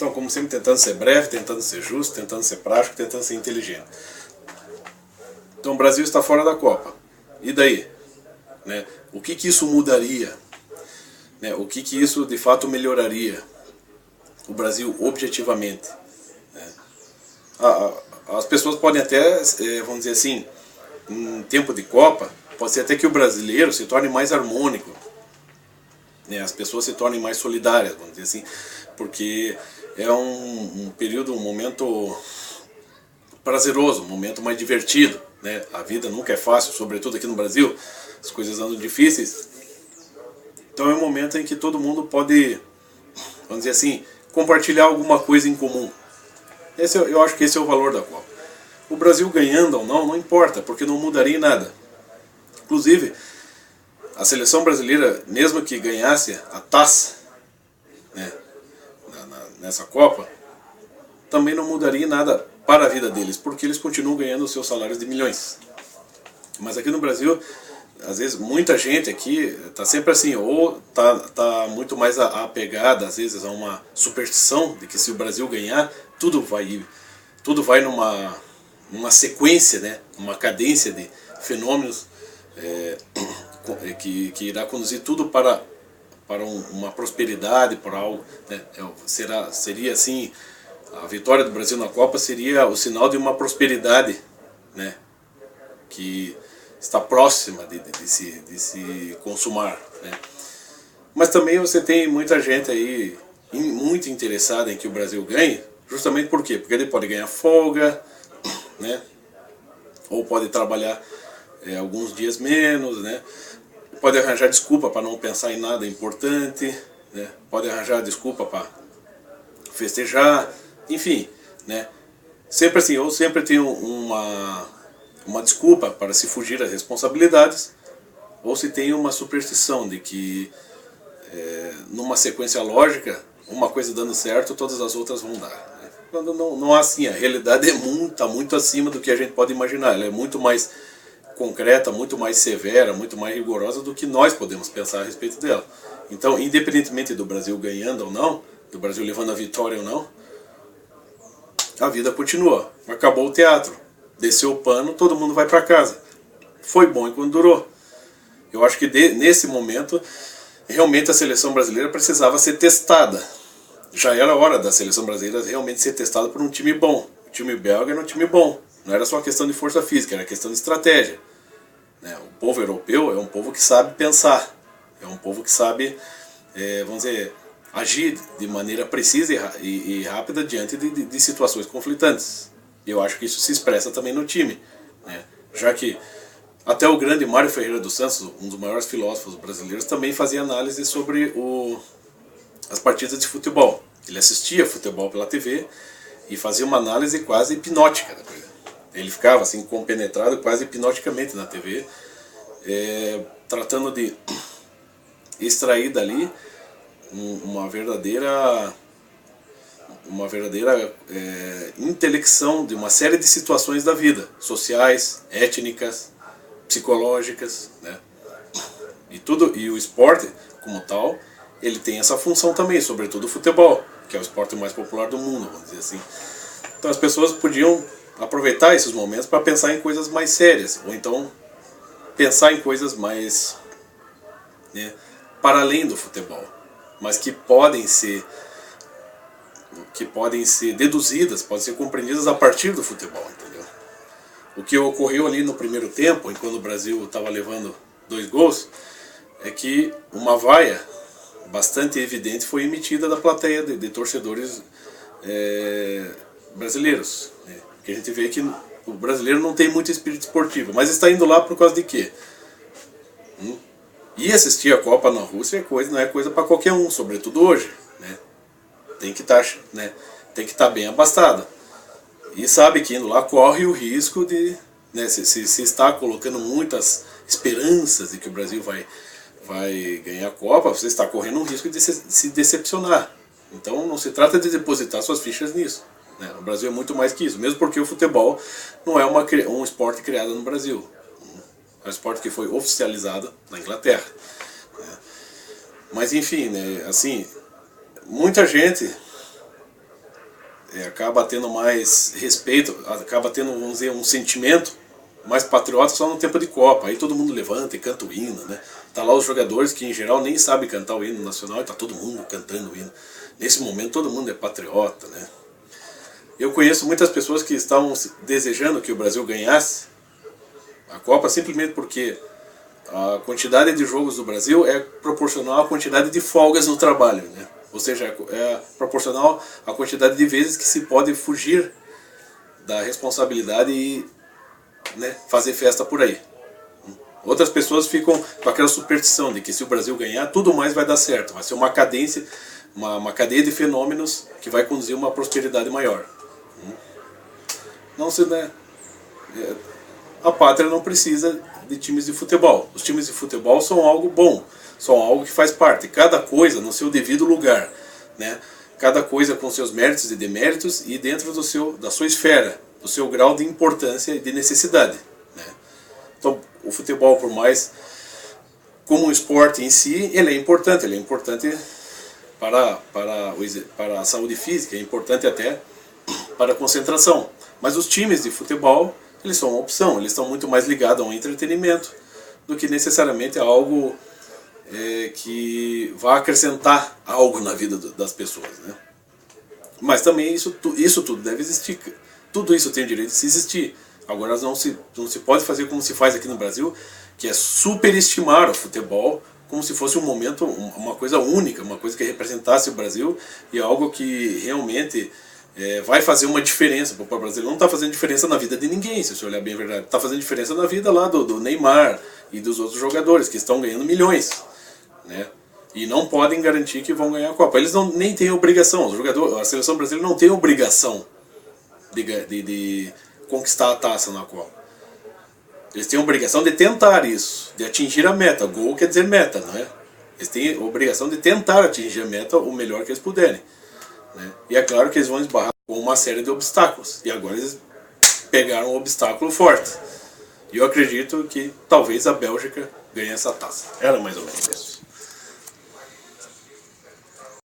Então, como sempre, tentando ser breve, tentando ser justo, tentando ser prático, tentando ser inteligente. Então, o Brasil está fora da Copa. E daí? Né? O que isso mudaria? Né? O que isso de fato melhoraria o Brasil objetivamente? Né? As pessoas podem até, vamos dizer assim, em tempo de Copa, pode ser até que o brasileiro se torne mais harmônico, né? As pessoas se tornem mais solidárias, vamos dizer assim, porque é um período, um momento prazeroso, um momento mais divertido, né? A vida nunca é fácil, sobretudo aqui no Brasil, as coisas andam difíceis. Então é um momento em que todo mundo pode, vamos dizer assim, compartilhar alguma coisa em comum. Eu acho que esse é o valor da Copa. O Brasil ganhando ou não importa, porque não mudaria em nada. Inclusive, a seleção brasileira, mesmo que ganhasse a taça, né, nessa Copa, também não mudaria em nada para a vida deles, porque eles continuam ganhando os seus salários de milhões. Mas aqui no Brasil, às vezes, muita gente aqui está sempre assim, ou tá muito mais apegada, às vezes, a uma superstição de que se o Brasil ganhar, tudo vai numa sequência, né, uma cadência de fenômenos que irá conduzir tudo para uma prosperidade, para algo, né, seria assim, a vitória do Brasil na Copa seria o sinal de uma prosperidade, né, que está próxima de se consumar, né. Mas também você tem muita gente aí muito interessada em que o Brasil ganhe, justamente por quê? Porque ele pode ganhar folga, né, ou pode trabalhar alguns dias menos, né, pode arranjar desculpa para não pensar em nada importante, né, pode arranjar desculpa para festejar, enfim, né, sempre assim, ou sempre tem uma desculpa para se fugir das responsabilidades, ou se tem uma superstição de que numa sequência lógica, uma coisa dando certo, todas as outras vão dar, né? Quando não há assim, a realidade está muito acima do que a gente pode imaginar, ela é muito mais concreta, muito mais severa, muito mais rigorosa do que nós podemos pensar a respeito dela. Então, independentemente do Brasil ganhando ou não, do Brasil levando a vitória ou não, a vida continua. Acabou o teatro, desceu o pano, todo mundo vai para casa. Foi bom enquanto durou. Eu acho que nesse momento, realmente a seleção brasileira precisava ser testada. Já era hora da seleção brasileira realmente ser testada por um time bom. O time belga era um time bom. Não era só questão de força física, era questão de estratégia. O povo europeu é um povo que sabe pensar. É um povo que sabe, vamos dizer, agir de maneira precisa e rápida diante de situações conflitantes. E eu acho que isso se expressa também no time, né? Já que até o grande Mário Ferreira dos Santos, um dos maiores filósofos brasileiros, também fazia análise sobre as partidas de futebol. Ele assistia futebol pela TV e fazia uma análise quase hipnótica da coisa. Ele ficava assim compenetrado quase hipnoticamente na TV, tratando de extrair dali uma verdadeira intelecção de uma série de situações da vida, sociais, étnicas, psicológicas, né? E o esporte como tal, ele tem essa função também, sobretudo o futebol, que é o esporte mais popular do mundo, vamos dizer assim. Então as pessoas podiam aproveitar esses momentos para pensar em coisas mais sérias, ou então pensar em coisas mais, né, para além do futebol, mas que podem ser deduzidas, podem ser compreendidas a partir do futebol, entendeu? O que ocorreu ali no primeiro tempo, enquanto o Brasil estava levando 2 gols, é que uma vaia bastante evidente foi emitida da plateia de torcedores brasileiros, né? Porque a gente vê que o brasileiro não tem muito espírito esportivo, mas está indo lá por causa de quê? E assistir a Copa na Rússia não é coisa para qualquer um, sobretudo hoje, né? Tem que estar bem abastado. E sabe que indo lá corre o risco de, né, se está colocando muitas esperanças de que o Brasil vai ganhar a Copa, você está correndo um risco de se decepcionar. Então não se trata de depositar suas fichas nisso, né? O Brasil é muito mais que isso, mesmo porque o futebol não é um esporte criado no Brasil. É um esporte que foi oficializado na Inglaterra, né? Mas enfim, né, assim, muita gente acaba tendo mais respeito, acaba tendo, vamos dizer, um sentimento mais patriota só no tempo de Copa. Aí todo mundo levanta e canta o hino, né? Tá lá os jogadores que em geral nem sabem cantar o hino nacional e tá todo mundo cantando o hino. Nesse momento todo mundo é patriota, né? Eu conheço muitas pessoas que estavam desejando que o Brasil ganhasse a Copa simplesmente porque a quantidade de jogos do Brasil é proporcional à quantidade de folgas no trabalho, né? Ou seja, é proporcional à quantidade de vezes que se pode fugir da responsabilidade e, né, fazer festa por aí. Outras pessoas ficam com aquela superstição de que se o Brasil ganhar, tudo mais vai dar certo. Vai ser uma cadência, uma cadeia de fenômenos que vai conduzir a uma prosperidade maior. Não se, né? A pátria não precisa de times de futebol. Os times de futebol são algo bom, são algo que faz parte. Cada coisa no seu devido lugar, né? Cada coisa com seus méritos e deméritos e dentro da sua esfera, do seu grau de importância e de necessidade, né? Então, o futebol, por mais como um esporte em si, ele é importante para a saúde física, é importante até para a concentração. Mas os times de futebol, eles são uma opção, eles estão muito mais ligados a um entretenimento do que necessariamente a algo que vá acrescentar algo na vida das pessoas, né? Mas também isso tudo deve existir, tudo isso tem o direito de se existir. Agora não se pode fazer como se faz aqui no Brasil, que é superestimar o futebol como se fosse um momento, uma coisa única, uma coisa que representasse o Brasil e algo que realmente vai fazer uma diferença. O brasileiro não está fazendo diferença na vida de ninguém, se você olhar bem a verdade. Está fazendo diferença na vida lá do Neymar e dos outros jogadores que estão ganhando milhões, né? E não podem garantir que vão ganhar a Copa. Eles nem têm obrigação, a seleção brasileira não tem obrigação de conquistar a taça na Copa. Eles têm a obrigação de tentar isso, de atingir a meta. Gol quer dizer meta, não é? Eles têm a obrigação de tentar atingir a meta o melhor que eles puderem, né? E é claro que eles vão esbarrar com uma série de obstáculos. E agora eles pegaram um obstáculo forte. E eu acredito que talvez a Bélgica ganhe essa taça. Era mais ou menos isso.